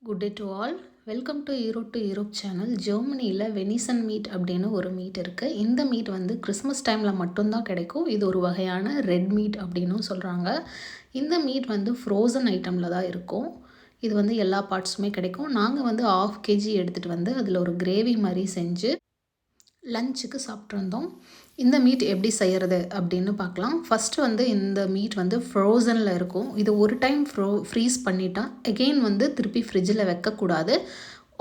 Good day to all. Welcome to Europe channel. ஜெர்மனியில் Venetian meet அப்படின்னு ஒரு meet இருக்குது. இந்த மீட் வந்து கிறிஸ்மஸ் டைமில் மட்டும்தான் கிடைக்கும். இது ஒரு வகையான ரெட் மீட் அப்படின்னும் சொல்கிறாங்க. இந்த மீட் வந்து ஃப்ரோசன் ஐட்டமில் தான் இருக்கும். இது வந்து எல்லா பார்ட்ஸுமே கிடைக்கும். நாங்கள் வந்து 1/2 kg எடுத்துகிட்டு வந்து அதில் ஒரு கிரேவி மாதிரி செஞ்சு லஞ்சுக்கு சாப்பிட்ருந்தோம். இந்த மீட் எப்படி செய்கிறது அப்படின்னு பார்க்கலாம். ஃபஸ்ட்டு வந்து இந்த மீட் வந்து ஃப்ரோசனில் இருக்கும். இது ஒரு டைம் ஃப்ரீஸ் பண்ணிட்டா எகெயின் வந்து திருப்பி ஃப்ரிட்ஜில் வைக்கக்கூடாது.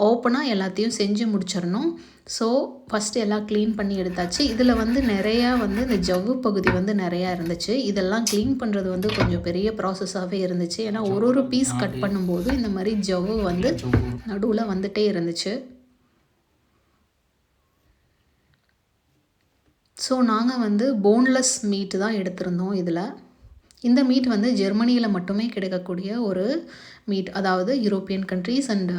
ஓப்பனாக எல்லாத்தையும் செஞ்சு முடிச்சிடணும். ஸோ ஃபஸ்ட்டு எல்லாம் க்ளீன் பண்ணி எடுத்தாச்சு. இதில் வந்து நிறையா வந்து இந்த ஜவ்வு பகுதி வந்து நிறையா இருந்துச்சு. இதெல்லாம் க்ளீன் பண்ணுறது வந்து கொஞ்சம் பெரிய ப்ராசஸாகவே இருந்துச்சு. ஏன்னா ஒரு பீஸ் கட் பண்ணும்போது இந்த மாதிரி ஜவ்வு வந்து நடுவில் வந்துகிட்டே இருந்துச்சு. ஸோ நாங்கள் வந்து போன்லெஸ் மீட்டு தான் எடுத்திருந்தோம் இதில். இந்த மீட் வந்து ஜெர்மனியில் மட்டுமே கிடைக்கக்கூடிய ஒரு மீட். அதாவது European countries and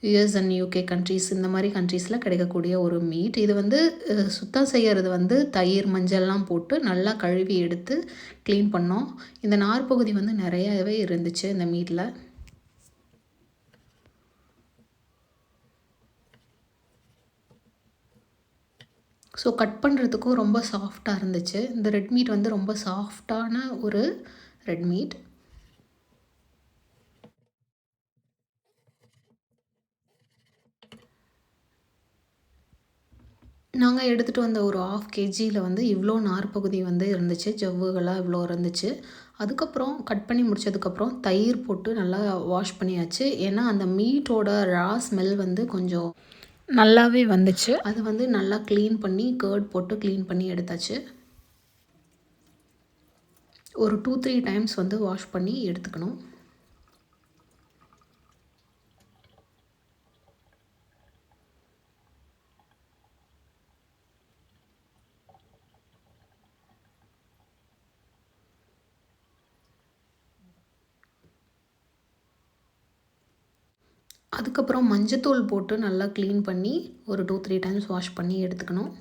US and UK countries இந்த மாதிரி கண்ட்ரீஸில் கிடைக்கக்கூடிய ஒரு மீட். இது வந்து சுத்தம் செய்கிறது வந்து தயிர் மஞ்சள்லாம் போட்டு நல்லா கழுவி எடுத்து க்ளீன் பண்ணோம். இந்த நார் பகுதி வந்து நிறையாவே இருந்துச்சு இந்த மீட்டில். ஸோ கட் பண்ணுறதுக்கும் ரொம்ப சாஃப்டாக இருந்துச்சு. இந்த ரெட் மீட் வந்து ரொம்ப சாஃப்டான ஒரு ரெட் மீட். நாங்கள் எடுத்துகிட்டு வந்த ஒரு 1/2 kgயில் வந்து இவ்வளோ நார் பகுதி வந்து இருந்துச்சு. ஜவ்வுகளாக இவ்வளோ இருந்துச்சு. அதுக்கப்புறம் கட் பண்ணி முடித்ததுக்கப்புறம் தயிர் போட்டு நல்லா வாஷ் பண்ணியாச்சு. ஏன்னா அந்த மீட்டோட ரா ஸ்மெல் வந்து கொஞ்சம் நல்லாவே வந்துச்சு. அது வந்து நல்லா க்ளீன் பண்ணி கர்ட் போட்டு க்ளீன் பண்ணி எடுத்தாச்சு. ஒரு 2-3 டைம்ஸ் வந்து வாஷ் பண்ணி எடுத்துக்கணும். அதுக்கப்புறம் மஞ்சத்தூள் போட்டு நல்லா க்ளீன் பண்ணி ஒரு 2-3 டைம்ஸ் வாஷ் பண்ணி எடுத்துக்கணும்.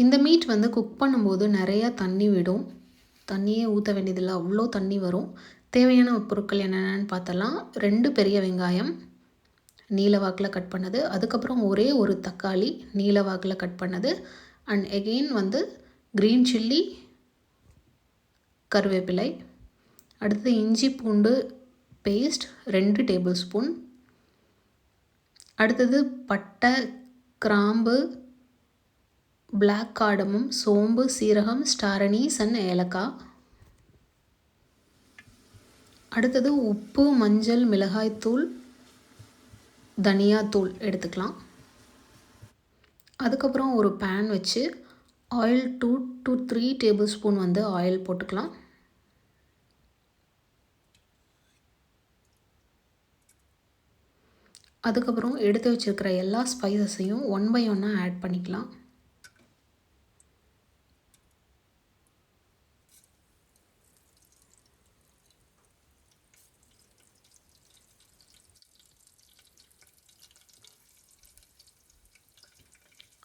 இந்த மீட் வந்து குக் பண்ணும்போது நிறையா தண்ணி விடும். தண்ணியே ஊற்ற வேண்டியதில்லை, அவ்வளோ தண்ணி வரும். தேவையான பொருட்கள் என்னென்னு பார்த்தலாம். 2 பெரிய வெங்காயம் நீல வாக்கில் கட் பண்ணது, அதுக்கப்புறம் ஒரே ஒரு தக்காளி நீல வாக்கில் கட் பண்ணது, அண்ட் எகெயின் வந்து க்ரீன் சில்லி, கருவேப்பிலை, அடுத்தது இஞ்சி பூண்டு பேஸ்ட் 2 டேபிள் ஸ்பூன், அடுத்தது பட்டை, கிராம்பு, பிளாக் கார்டமம், சோம்பு, சீரகம், ஸ்டார் அனீஸ் அண்ட் ஏலக்காய். அடுத்தது உப்பு, மஞ்சள், மிளகாய்த்தூள், தனியாத்தூள் எடுத்துக்கலாம். அதுக்கப்புறம் ஒரு பேன் வச்சு ஆயில் 2 to 3 டேபிள் ஸ்பூன் வந்து ஆயில் போட்டுக்கலாம். அதுக்கப்புறம் எடுத்து வச்சுருக்கிற எல்லா ஸ்பைசஸையும் 1 by 1 ஆட் பண்ணிக்கலாம்.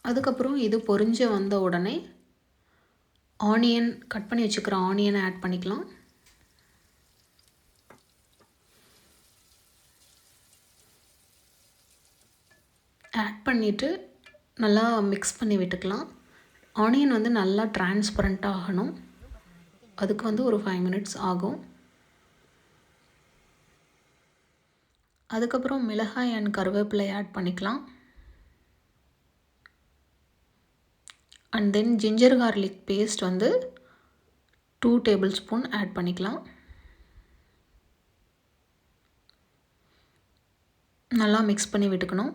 அதுக்கப்புறம் இது பொரிஞ்சு வந்த உடனே ஆனியன், கட் பண்ணி வச்சுக்கிற ஆனியனை ஆட் பண்ணிக்கலாம். ஆட் பண்ணிவிட்டு நல்லா மிக்ஸ் பண்ணி விட்டுக்கலாம். ஆனியன் வந்து நல்லா டிரான்ஸ்பரண்ட்டாக ஆகணும். அதுக்கு வந்து ஒரு 5 மினிட்ஸ் ஆகும். அதுக்கப்புறம் மிளகாய் அண்ட் கருவேப்பிலை ஆட் பண்ணிக்கலாம். And then ginger garlic paste வந்து 2 டேபிள் ஸ்பூன் ஆட் பண்ணிக்கலாம். நல்லா மிக்ஸ் பண்ணி விட்டுக்கணும்.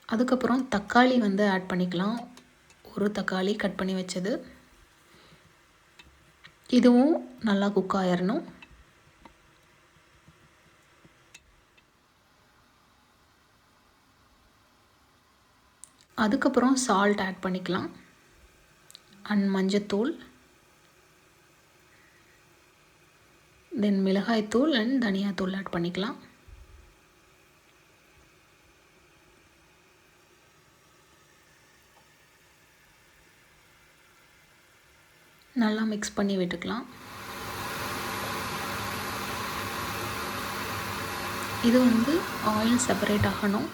அதுக்கப்புறம் தக்காளி வந்து ஆட் பண்ணிக்கலாம். ஒரு தக்காளி கட் பண்ணி வச்சது. இதுவும் நல்லா குக் ஆயிடணும். அதுக்கப்புறம் சால்ட் ஆட் பண்ணிக்கலாம் அண்ட் மஞ்சத்தூள், தென் மிளகாய்த்தூள் அண்ட் தனியாத்தூள் ஆட் பண்ணிக்கலாம். நல்லா மிக்ஸ் பண்ணி விட்டுக்கலாம். இது வந்து ஆயில் செப்பரேட் ஆகணும்.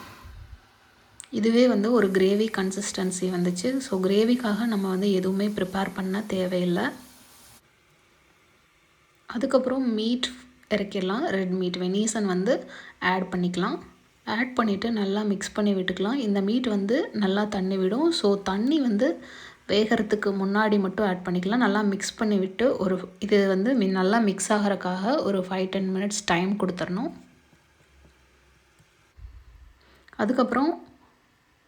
இதுவே வந்து ஒரு கிரேவி கன்சிஸ்டன்சி வந்துச்சு. ஸோ கிரேவிக்காக நம்ம வந்து எதுவுமே ப்ரிப்பேர் பண்ண தேவையில்லை. அதுக்கப்புறம் மீட் இறக்கிடலாம். ரெட் மீட் வெனிசன் வந்து ஆட் பண்ணிக்கலாம். ஆட் பண்ணிவிட்டு நல்லா மிக்ஸ் பண்ணி விட்டுக்கலாம். இந்த மீட் வந்து நல்லா தண்ணி விடும். ஸோ தண்ணி வந்து வேகிறதுக்கு முன்னாடி மட்டும் ஆட் பண்ணிக்கலாம். நல்லா மிக்ஸ் பண்ணி விட்டு இது வந்து நல்லா மிக்ஸ் ஆகிறதுக்காக ஒரு 5-10 மினிட்ஸ் டைம் கொடுத்துடணும். அதுக்கப்புறம்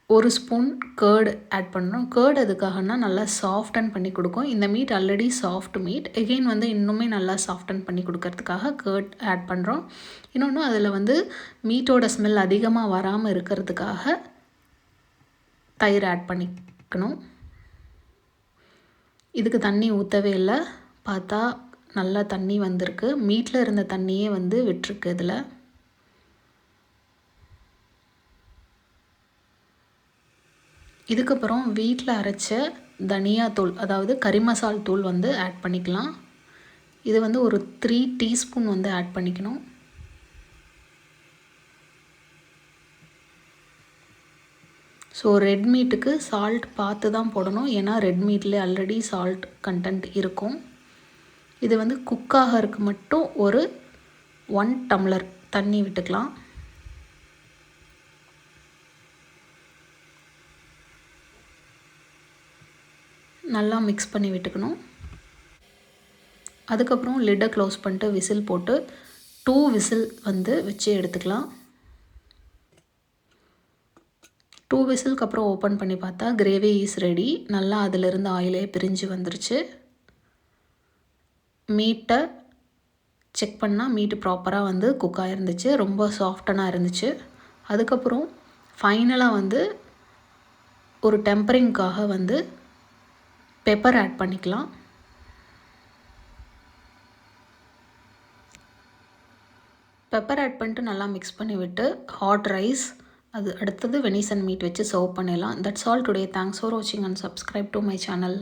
1 ஸ்பூன் கேர்டு ஆட் பண்ணுறோம். கேர்டு எதுக்காகனா நல்லா சாஃப்டன் பண்ணி கொடுக்கும். இந்த meet already soft meet, again வந்து இன்னுமே நல்லா சாஃப்டன் பண்ணி கொடுக்கறதுக்காக கேர்ட் ஆட் பண்ணுறோம். இன்னொன்று அதில் வந்து மீட்டோட ஸ்மெல் அதிகமாக வராமல் இருக்கிறதுக்காக தயிர் ஆட் பண்ணிக்கணும். இதுக்கு தண்ணி ஊற்றவே இல்லை. பார்த்தா நல்லா தண்ணி வந்திருக்கு. மீட்டில் இருந்த தண்ணியே வந்து விட்டுருக்கு இதில். இதுக்கப்புறம் வீட்டில் அரைச்ச தனியாத்தூள், அதாவது கறி மசால் தூள் வந்து ஆட் பண்ணிக்கலாம். இது வந்து ஒரு 3 டீஸ்பூன் வந்து ஆட் பண்ணிக்கணும். ஸோ ரெட் மீட்டுக்கு சால்ட் பார்த்து தான் போடணும். ஏன்னா ரெட் மீட்டில் ஆல்ரெடி சால்ட் கண்டென்ட் இருக்கும். இது வந்து குக்காகிறதுக்கு மட்டும் ஒரு 1 டம்ளர் தண்ணி விட்டுக்கலாம். நல்லா மிக்ஸ் பண்ணி விட்டுக்கணும். அதுக்கப்புறம் லிட்டை க்ளோஸ் பண்ணிட்டு விசில் போட்டு 2 விசில் வந்து வச்சு எடுத்துக்கலாம். 2 விசிலுக்கு அப்புறம் ஓப்பன் பண்ணி பார்த்தா கிரேவி இஸ் ரெடி. நல்லா அதிலிருந்து ஆயிலே பிரிஞ்சு வந்துருச்சு. மீட்டை செக் பண்ணால் மீட்டு ப்ராப்பராக வந்து குக் ஆகிருந்துச்சு. ரொம்ப சாஃப்டனாக இருந்துச்சு. அதுக்கப்புறம் ஃபைனலாக வந்து ஒரு டெம்பரிங்காக வந்து பெப்பர் ஆட் பண்ணிக்கலாம். பெப்பர் ஆட் பண்ணிட்டு நல்லா மிக்ஸ் பண்ணி விட்டு ஹாட் ரைஸ், அது அடுத்தது வெனிசன் மீட் வச்சு சர்வ் பண்ணிடலாம். That's all today. Thanks for வாட்சிங் and subscribe to my channel.